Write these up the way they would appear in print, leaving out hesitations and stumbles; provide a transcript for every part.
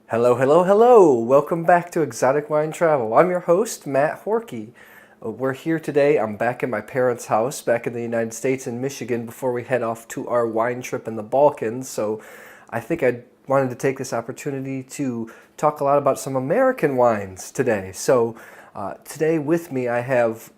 Hello, hello, hello! Welcome back to Exotic Wine Travel. I'm your host, Matt Horkey. We're here today. I'm back at my parents' house, back in the United States in Michigan, before we head off to our wine trip in the Balkans. So I think I wanted to take this opportunity to talk a lot about some American wines today. So today with me I have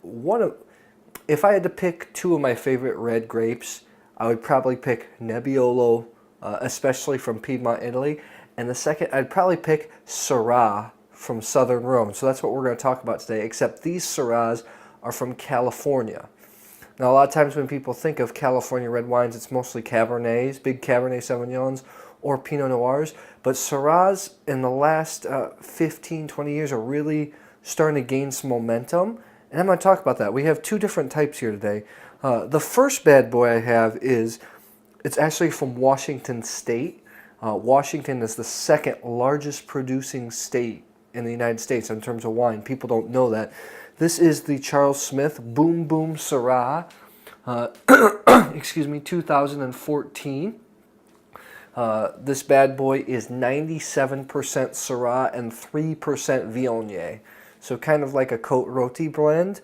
if I had to pick two of my favorite red grapes, I would probably pick Nebbiolo, especially from Piedmont, Italy. And the second, I'd probably pick Syrah from Southern Rome. So that's what we're going to talk about today, except these Syrahs are from California. Now, a lot of times when people think of California red wines, it's mostly Cabernets, big Cabernet Sauvignons, or Pinot Noirs. But Syrahs in the last 15, 20 years are really starting to gain some momentum. And I'm going to talk about that. We have two different types here today. The first bad boy I have it's actually from Washington State. Washington is the second largest producing state in the United States in terms of wine. People don't know that. This is the Charles Smith Boom Boom Syrah, excuse me, 2014. This bad boy is 97% Syrah and 3% Viognier. So kind of like a Côte Rôtie blend.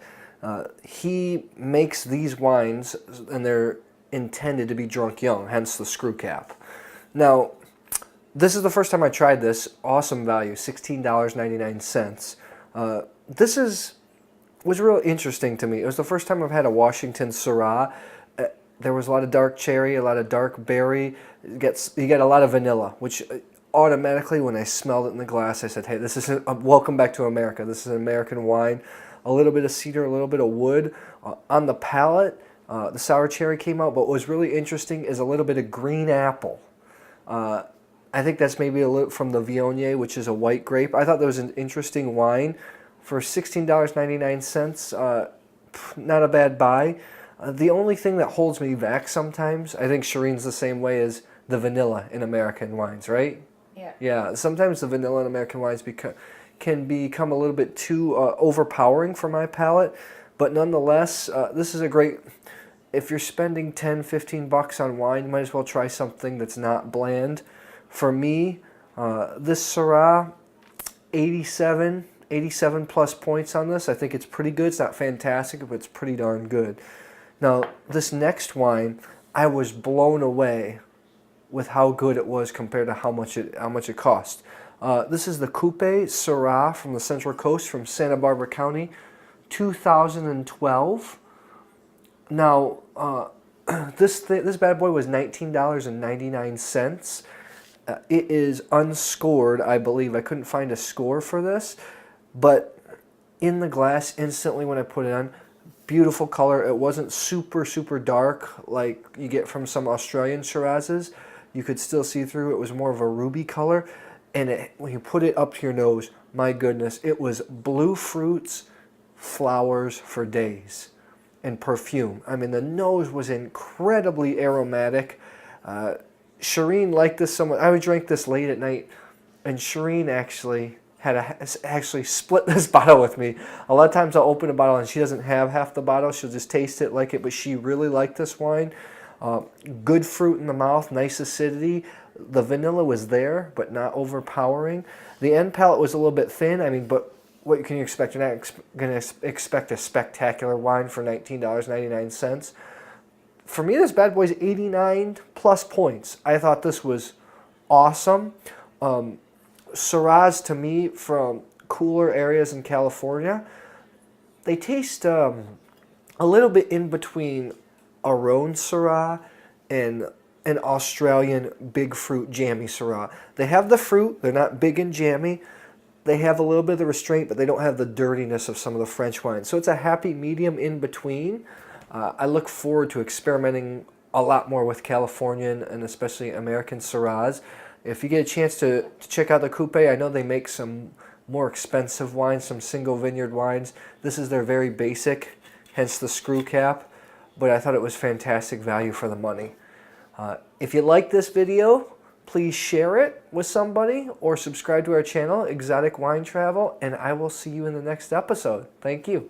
He makes these wines and they're intended to be drunk young, hence the screw cap. Now, this is the first time I tried this. Awesome value, $16.99. This was real interesting to me. It was the first time I've had a Washington Syrah. There was a lot of dark cherry, a lot of dark berry. You get a lot of vanilla, which automatically, when I smelled it in the glass, I said, hey, this is welcome back to America. This is an American wine. A little bit of cedar, a little bit of wood. On the palate, the sour cherry came out, but what was really interesting is a little bit of green apple. I think that's maybe a little from the Viognier, which is a white grape. I thought that was an interesting wine. For $16.99, not a bad buy. The only thing that holds me back sometimes, I think Shireen's the same way, is the vanilla in American wines, right? Yeah. Yeah, sometimes the vanilla in American wines can become a little bit too overpowering for my palate. But nonetheless, this is a great... If you're spending 10, 15 bucks on wine, you might as well try something that's not bland. For me, this Syrah, 87 plus points on this. I think it's pretty good. It's not fantastic, but it's pretty darn good. Now, this next wine, I was blown away with how good it was compared to how much it cost. This is the Qupé Syrah from the Central Coast from Santa Barbara County, 2012. Now, this bad boy was $19.99. It is unscored, I believe. I couldn't find a score for this, but in the glass instantly when I put it on, beautiful color. It wasn't super, super dark like you get from some Australian Shirazes. You could still see through. It was more of a ruby color, and when you put it up to your nose, my goodness, it was blue fruits, flowers for days. And perfume. I mean, the nose was incredibly aromatic. Shireen liked this so much. I would drink this late at night, and Shireen actually actually split this bottle with me. A lot of times I'll open a bottle and she doesn't have half the bottle. She'll just taste it, like it, but she really liked this wine. Good fruit in the mouth, nice acidity. The vanilla was there, but not overpowering. The end palate was a little bit thin. I mean, but what can you expect? You're not going to expect a spectacular wine for $19.99. For me, this bad boy's 89 plus points. I thought this was awesome. Syrahs, to me, from cooler areas in California, they taste a little bit in between a Rhone Syrah and an Australian big fruit jammy Syrah. They have the fruit. They're not big and jammy. They have a little bit of the restraint, but they don't have the dirtiness of some of the French wines. So it's a happy medium in between. I look forward to experimenting a lot more with Californian and especially American Syrahs. If you get a chance to check out the Qupé, I know they make some more expensive wines, some single vineyard wines. This is their very basic, hence the screw cap. But I thought it was fantastic value for the money. If you like this video, please share it with somebody or subscribe to our channel, Exotic Wine Travel, and I will see you in the next episode. Thank you.